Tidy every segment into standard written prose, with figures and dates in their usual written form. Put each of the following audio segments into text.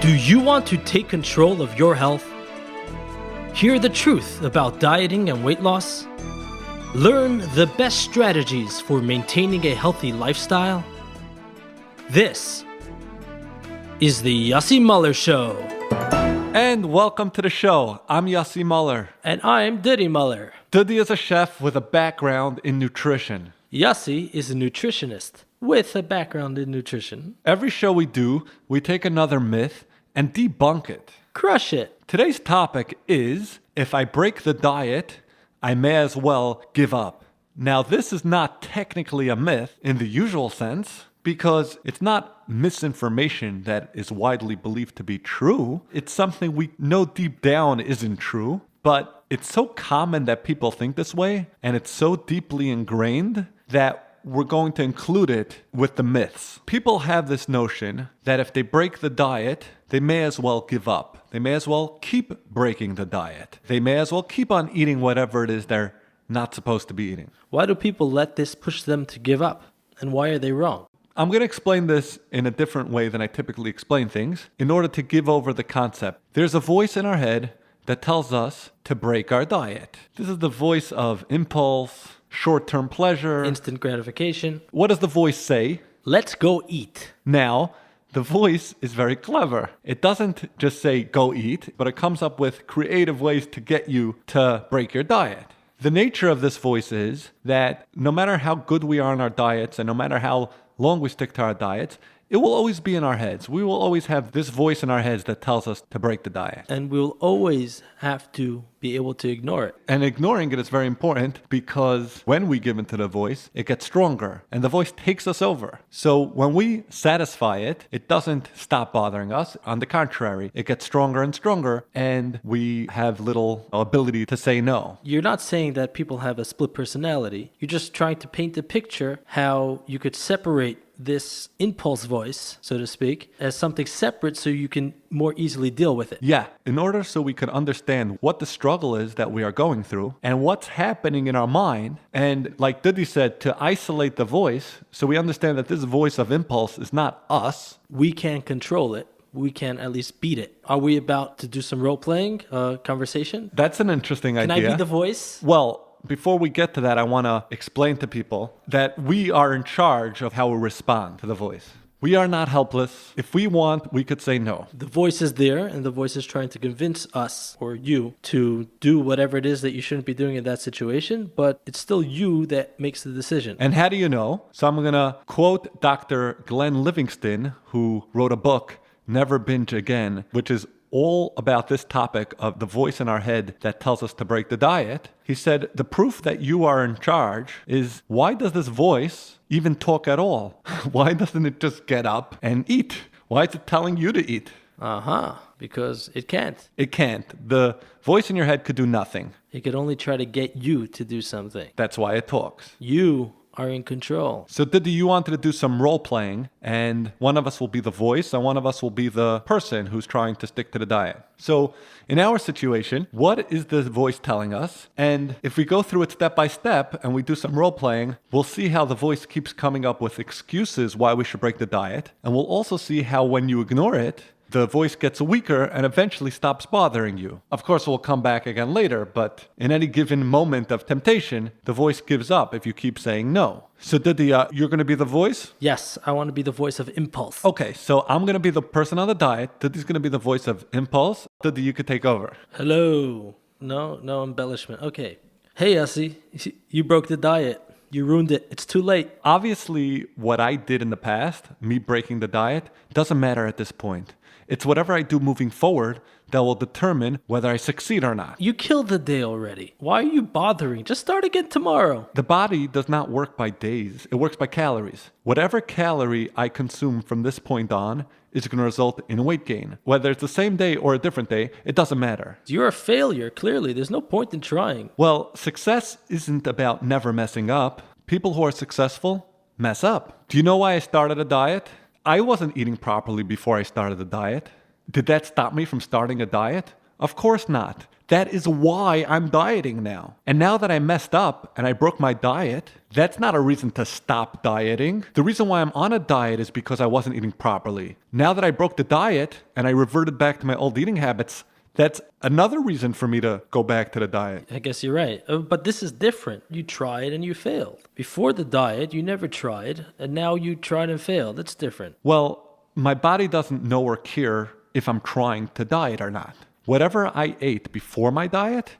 Do you want to take control of your health? Hear the truth about dieting and weight loss? Learn the best strategies for maintaining a healthy lifestyle? This is the Yossi Muller Show. And welcome to the show. I'm Yossi Muller. And I'm Duddy Muller. Duddy is a chef with a background in nutrition. Yossi is a nutritionist with a background in nutrition. Every show we do, we take another myth and debunk it. Crush it. Today's topic is, if I break the diet, I may as well give up. Now, this is not technically a myth in the usual sense, because it's not misinformation that is widely believed to be true. It's something we know deep down isn't true, but it's so common that people think this way, and it's so deeply ingrained that we're going to include it with the myths. People have this notion that if they break the diet, they may as well give up. They may as well keep breaking the diet. They may as well keep on eating whatever it is they're not supposed to be eating. Why do people let this push them to give up? And why are they wrong? I'm going to explain this in a different way than I typically explain things in order to give over the concept. There's a voice in our head that tells us to break our diet. This is the voice of impulse, short-term pleasure, Instant gratification. What does the voice say? Let's go eat. Now, the voice is very clever. It doesn't just say go eat, but it comes up with creative ways to get you to break your diet. The nature of this voice is that no matter how good we are in our diets and no matter how long we stick to our diets, it will always be in our heads. We will always have this voice in our heads that tells us to break the diet. And we'll always have to be able to ignore it. And ignoring it is very important because when we give into the voice, it gets stronger and the voice takes us over. So when we satisfy it, it doesn't stop bothering us. On the contrary, it gets stronger and stronger and we have little ability to say no. You're not saying that people have a split personality. You're just trying to paint the picture how you could separate this impulse voice, so to speak, as something separate so you can more easily deal with it. Yeah, in order so we can understand what the struggle is that we are going through and what's happening in our mind. And like Duddy said, to isolate the voice so we understand that this voice of impulse is not us. We can control it. We can at least beat it. Are we about to do some role-playing conversation? That's an interesting idea. Can I be the voice? Well, before we get to that, I want to explain to people that we are in charge of how we respond to the voice. We are not helpless. If we want, we could say no. The voice is there, and the voice is trying to convince us, or you, to do whatever it is that you shouldn't be doing in that situation, but it's still you that makes the decision. And how do you know? So I'm going to quote Dr. Glenn Livingston, who wrote a book, Never Binge Again, which is all about this topic of the voice in our head that tells us to break the diet. He said, the proof that you are in charge is, why does this voice even talk at all? Why doesn't it just get up and eat? Why is it telling you to eat? Because it can't. It can't. The voice in your head could do nothing. It could only try to get you to do something. That's why it talks. You are in control. So Diddy, you wanted to do some role playing, and one of us will be the voice and one of us will be the person who's trying to stick to the diet. So in our situation, what is the voice telling us? And if we go through it step by step and we do some role playing, we'll see how the voice keeps coming up with excuses why we should break the diet. And we'll also see how when you ignore it, the voice gets weaker and eventually stops bothering you. Of course, we'll come back again later, but in any given moment of temptation, the voice gives up if you keep saying no. So Diddy, you're going to be the voice? Yes, I want to be the voice of impulse. Okay, so I'm going to be the person on the diet. Diddy's going to be the voice of impulse. Diddy, you could take over. Hello. No embellishment. Okay. Hey, Yossi, you broke the diet. You ruined it. It's too late. Obviously, what I did in the past, me breaking the diet, doesn't matter at this point. It's whatever I do moving forward that will determine whether I succeed or not. You killed the day already. Why are you bothering? Just start again tomorrow. The body does not work by days. It works by calories. Whatever calorie I consume from this point on is going to result in weight gain. Whether it's the same day or a different day, it doesn't matter. You're a failure, clearly. There's no point in trying. Well, success isn't about never messing up. People who are successful mess up. Do you know why I started a diet? I wasn't eating properly before I started the diet. Did that stop me from starting a diet? Of course not. That is why I'm dieting now. And now that I messed up and I broke my diet, that's not a reason to stop dieting. The reason why I'm on a diet is because I wasn't eating properly. Now that I broke the diet and I reverted back to my old eating habits, that's another reason for me to go back to the diet. I guess you're right. But this is different. You tried and you failed. Before the diet, you never tried, and now you tried and failed. That's different. Well, my body doesn't know or care if I'm trying to diet or not. Whatever I ate before my diet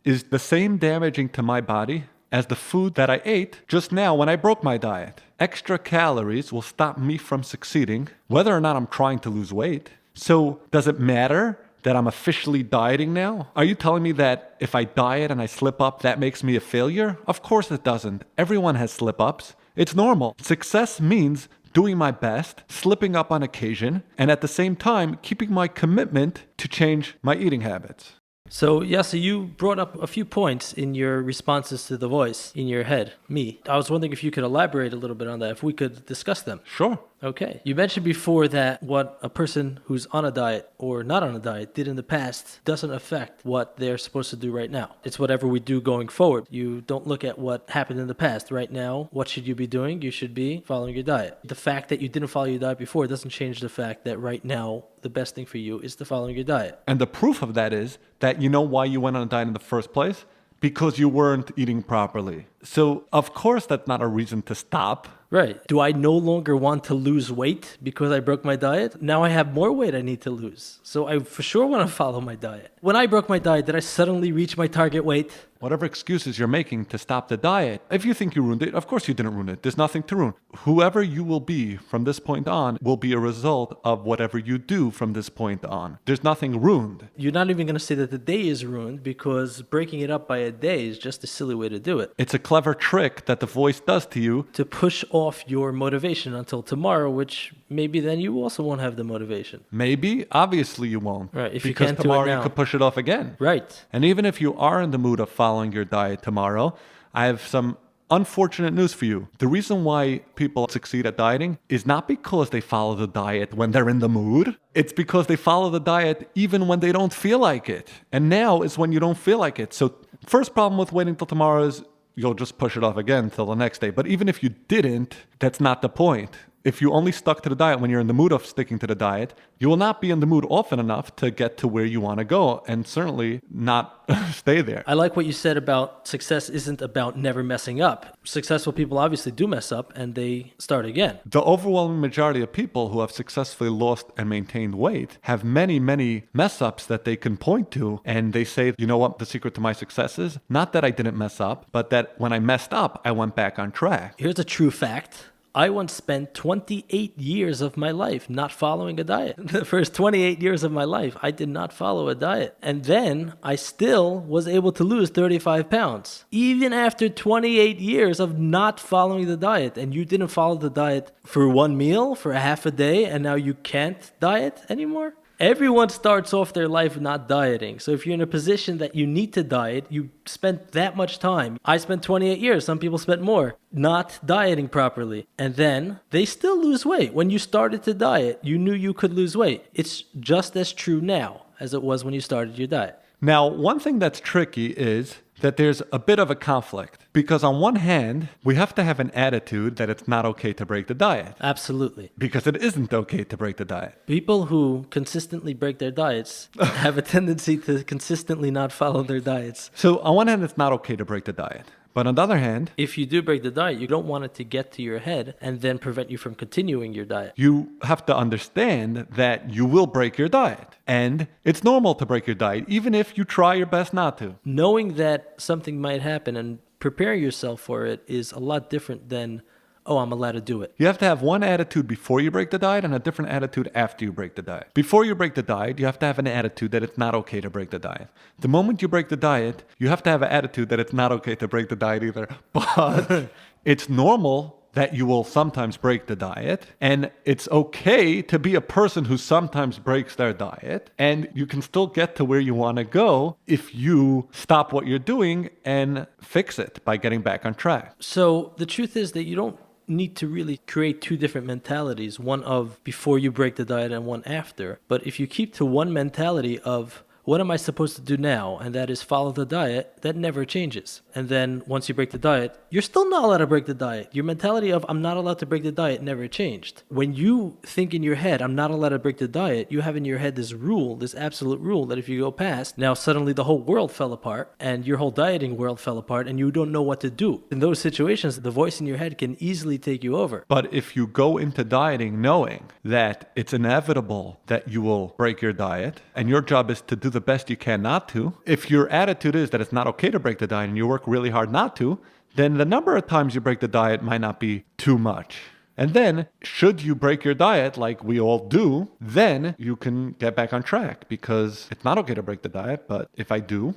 is the same damaging to my body as the food that I ate just now when I broke my diet. Extra calories will stop me from succeeding, whether or not I'm trying to lose weight. So does it matter that I'm officially dieting now? Are you telling me that if I diet and I slip up, that makes me a failure? Of course it doesn't. Everyone has slip-ups. It's normal. Success means doing my best, slipping up on occasion, and at the same time, keeping my commitment to change my eating habits. So, Yossi, you brought up a few points in your responses to the voice in your head, me. I was wondering if you could elaborate a little bit on that, if we could discuss them. Sure. Okay. You mentioned before that what a person who's on a diet or not on a diet did in the past doesn't affect what they're supposed to do right now. It's whatever we do going forward. You don't look at what happened in the past. Right now, what should you be doing? You should be following your diet. The fact that you didn't follow your diet before doesn't change the fact that right now, the best thing for you is to follow your diet. And the proof of that is that you know why you went on a diet in the first place? Because you weren't eating properly. So, of course, that's not a reason to stop. Right. Do I no longer want to lose weight because I broke my diet? Now I have more weight I need to lose. So I for sure want to follow my diet. When I broke my diet, did I suddenly reach my target weight? Whatever excuses you're making to stop the diet, if you think you ruined it, of course you didn't ruin it. There's nothing to ruin. Whoever you will be from this point on will be a result of whatever you do from this point on. There's nothing ruined. You're not even going to say that the day is ruined because breaking it up by a day is just a silly way to do it. It's a clever trick that the voice does to you to push off your motivation until tomorrow, which maybe then you also won't have the motivation. Maybe. Obviously you won't. Right. If because you can't tomorrow do it now, you could push it off again. Right. And even if you are in the mood of following your diet tomorrow, I have some unfortunate news for you. The reason why people succeed at dieting is not because they follow the diet when they're in the mood. It's because they follow the diet even when they don't feel like it. And now is when you don't feel like it. So first problem with waiting till tomorrow is you'll just push it off again till the next day. But even if you didn't, that's not the point. If you only stuck to the diet when you're in the mood of sticking to the diet, you will not be in the mood often enough to get to where you want to go and certainly not stay there. I like what you said about success isn't about never messing up. Successful people obviously do mess up and they start again. The overwhelming majority of people who have successfully lost and maintained weight have many, many mess ups that they can point to. And they say, you know what the secret to my success is? Not that I didn't mess up, but that when I messed up, I went back on track. Here's a true fact. I once spent 28 years of my life not following a diet. The first 28 years of my life, I did not follow a diet. And then I still was able to lose 35 pounds. Even after 28 years of not following the diet. And you didn't follow the diet for one meal, for a half a day, and now you can't diet anymore? Everyone starts off their life not dieting. So if you're in a position that you need to diet, you spent that much time. I spent 28 years. Some people spent more not dieting properly. And then they still lose weight. When you started to diet, you knew you could lose weight. It's just as true now as it was when you started your diet. Now, one thing that's tricky is that there's a bit of a conflict because on one hand, we have to have an attitude that it's not okay to break the diet. Absolutely. Because it isn't okay to break the diet. People who consistently break their diets have a tendency to consistently not follow their diets. So on one hand, it's not okay to break the diet. But on the other hand, if you do break the diet, you don't want it to get to your head and then prevent you from continuing your diet. You have to understand that you will break your diet. And it's normal to break your diet, even if you try your best not to. Knowing that something might happen and preparing yourself for it is a lot different than, oh, I'm allowed to do it. You have to have one attitude before you break the diet and a different attitude after you break the diet. Before you break the diet, you have to have an attitude that it's not okay to break the diet. The moment you break the diet, you have to have an attitude that it's not okay to break the diet either. But it's normal that you will sometimes break the diet, and it's okay to be a person who sometimes breaks their diet, and you can still get to where you want to go if you stop what you're doing and fix it by getting back on track. So the truth is that you don't need to really create two different mentalities, one of before you break the diet and one after. But if you keep to one mentality of what am I supposed to do now? And that is follow the diet. That never changes. And then once you break the diet, you're still not allowed to break the diet. Your mentality of I'm not allowed to break the diet never changed. When you think in your head, I'm not allowed to break the diet, you have in your head this rule, this absolute rule that if you go past, now suddenly the whole world fell apart and your whole dieting world fell apart and you don't know what to do. In those situations, the voice in your head can easily take you over. But if you go into dieting knowing that it's inevitable that you will break your diet and your job is to do the best you can not to, if your attitude is that it's not okay to break the diet and you work really hard not to, then the number of times you break the diet might not be too much. And then, should you break your diet like we all do, then you can get back on track because it's not okay to break the diet. But if I do,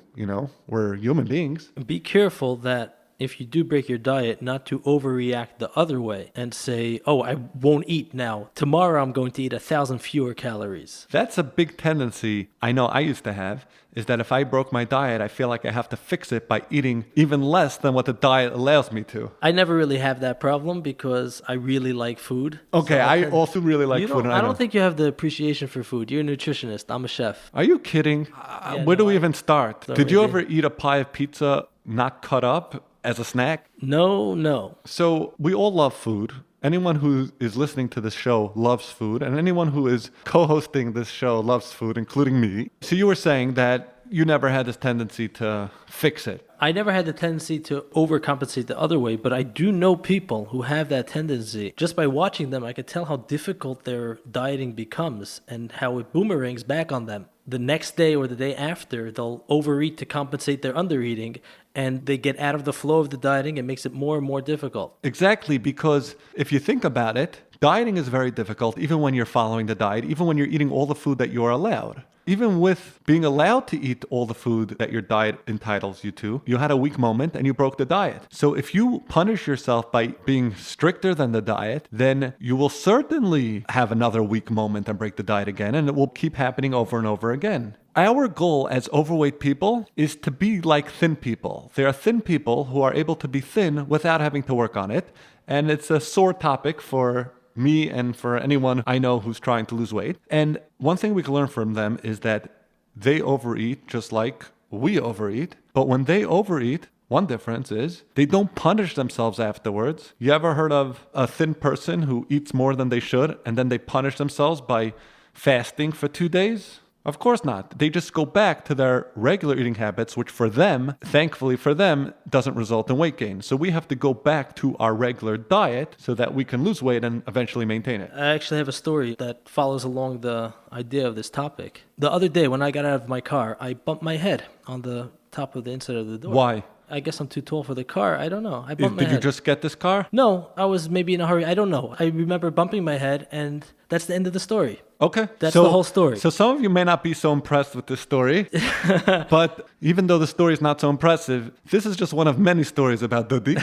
we're human beings. Be careful that if you do break your diet, not to overreact the other way and say, oh, I won't eat now. Tomorrow I'm going to eat 1,000 fewer calories. That's a big tendency I know I used to have, is that if I broke my diet, I feel like I have to fix it by eating even less than what the diet allows me to. I never really have that problem because I really like food. Okay, so I also really like food. I don't think you have the appreciation for food. You're a nutritionist. I'm a chef. Are you kidding? Where do we even start? Did you ever eat a pie of pizza not cut up as a snack? No. So we all love food. Anyone who is listening to this show loves food, and anyone who is co-hosting this show loves food, including me. So you were saying that you never had this tendency to fix it. I never had the tendency to overcompensate the other way, but I do know people who have that tendency. Just by watching them, I could tell how difficult their dieting becomes and how it boomerangs back on them. The next day or the day after, they'll overeat to compensate their undereating, and they get out of the flow of the dieting. It makes it more and more difficult. Exactly, because if you think about it, dieting is very difficult, even when you're following the diet, even when you're eating all the food that you're allowed. Even with being allowed to eat all the food that your diet entitles you to, you had a weak moment and you broke the diet. So if you punish yourself by being stricter than the diet, then you will certainly have another weak moment and break the diet again, and it will keep happening over and over again. Our goal as overweight people is to be like thin people. There are thin people who are able to be thin without having to work on it, and it's a sore topic for me and for anyone I know who's trying to lose weight. And one thing we can learn from them is that they overeat just like we overeat. But when they overeat, one difference is they don't punish themselves afterwards. You ever heard of a thin person who eats more than they should and then they punish themselves by fasting for 2 days? Of course not. They just go back to their regular eating habits, which for them, thankfully for them, doesn't result in weight gain. So we have to go back to our regular diet so that we can lose weight and eventually maintain it. I actually have a story that follows along the idea of this topic. The other day when I got out of my car, I bumped my head on the top of the inside of the door. Why? I guess I'm too tall for the car. I don't know. I bumped my head. Did you just get this car? No, I was maybe in a hurry. I don't know. I remember bumping my head, and that's the end of the story. Okay. That's the whole story. So some of you may not be so impressed with this story, but even though the story is not so impressive, this is just one of many stories about Duddy.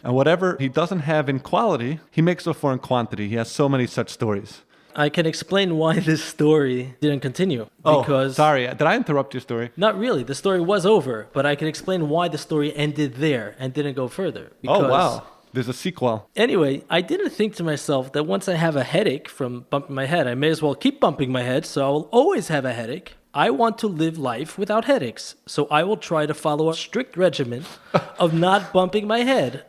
And whatever he doesn't have in quality, he makes up for in quantity. He has so many such stories. I can explain why this story didn't continue. Because sorry. Did I interrupt your story? Not really. The story was over, but I can explain why the story ended there and didn't go further. Oh, wow. There's a sequel. Anyway, I didn't think to myself that once I have a headache from bumping my head, I may as well keep bumping my head, so I will always have a headache. I want to live life without headaches, so I will try to follow a strict regimen of not bumping my head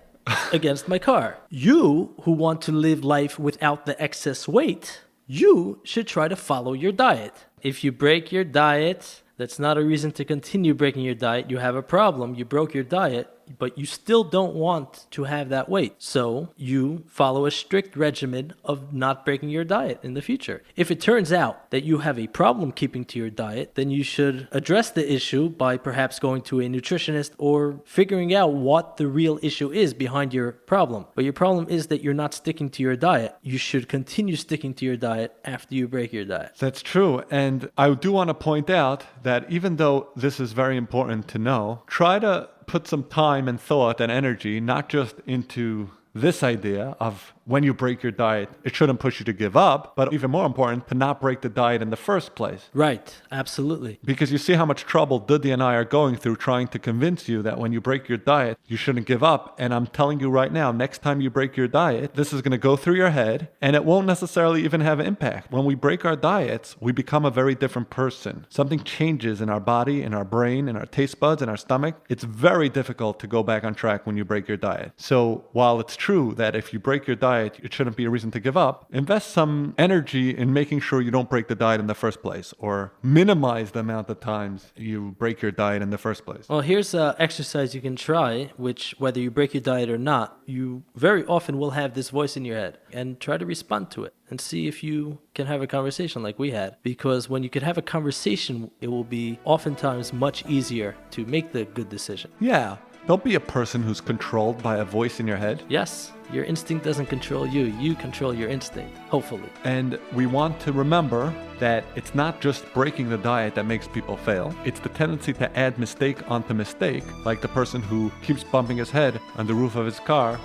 against my car. You, who want to live life without the excess weight, you should try to follow your diet. If you break your diet, that's not a reason to continue breaking your diet. You have a problem. You broke your diet, but you still don't want to have that weight. So you follow a strict regimen of not breaking your diet in the future. If it turns out that you have a problem keeping to your diet, then you should address the issue by perhaps going to a nutritionist or figuring out what the real issue is behind your problem. But your problem is that you're not sticking to your diet. You should continue sticking to your diet after you break your diet. That's true. And I do want to point out that even though this is very important to know, try to put some time and thought and energy, not just into this idea of when you break your diet, it shouldn't push you to give up, but even more important, to not break the diet in the first place. Right, absolutely. Because you see how much trouble Duddy and I are going through trying to convince you that when you break your diet, you shouldn't give up. And I'm telling you right now, next time you break your diet, this is going to go through your head and it won't necessarily even have impact. When we break our diets, we become a very different person. Something changes in our body, in our brain, in our taste buds, in our stomach. It's very difficult to go back on track when you break your diet. So while it's true that if you break your diet, it shouldn't be a reason to give up, invest some energy in making sure you don't break the diet in the first place, or minimize the amount of times you break your diet in the first place. Well, here's an exercise you can try, which whether you break your diet or not, you very often will have this voice in your head, and try to respond to it and see if you can have a conversation like we had. Because when you can have a conversation, it will be oftentimes much easier to make the good decision. Yeah. Don't be a person who's controlled by a voice in your head. Yes, your instinct doesn't control you. You control your instinct, hopefully. And we want to remember that it's not just breaking the diet that makes people fail. It's the tendency to add mistake onto mistake, like the person who keeps bumping his head on the roof of his car.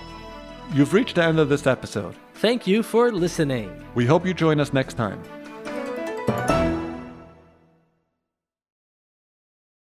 You've reached the end of this episode. Thank you for listening. We hope you join us next time.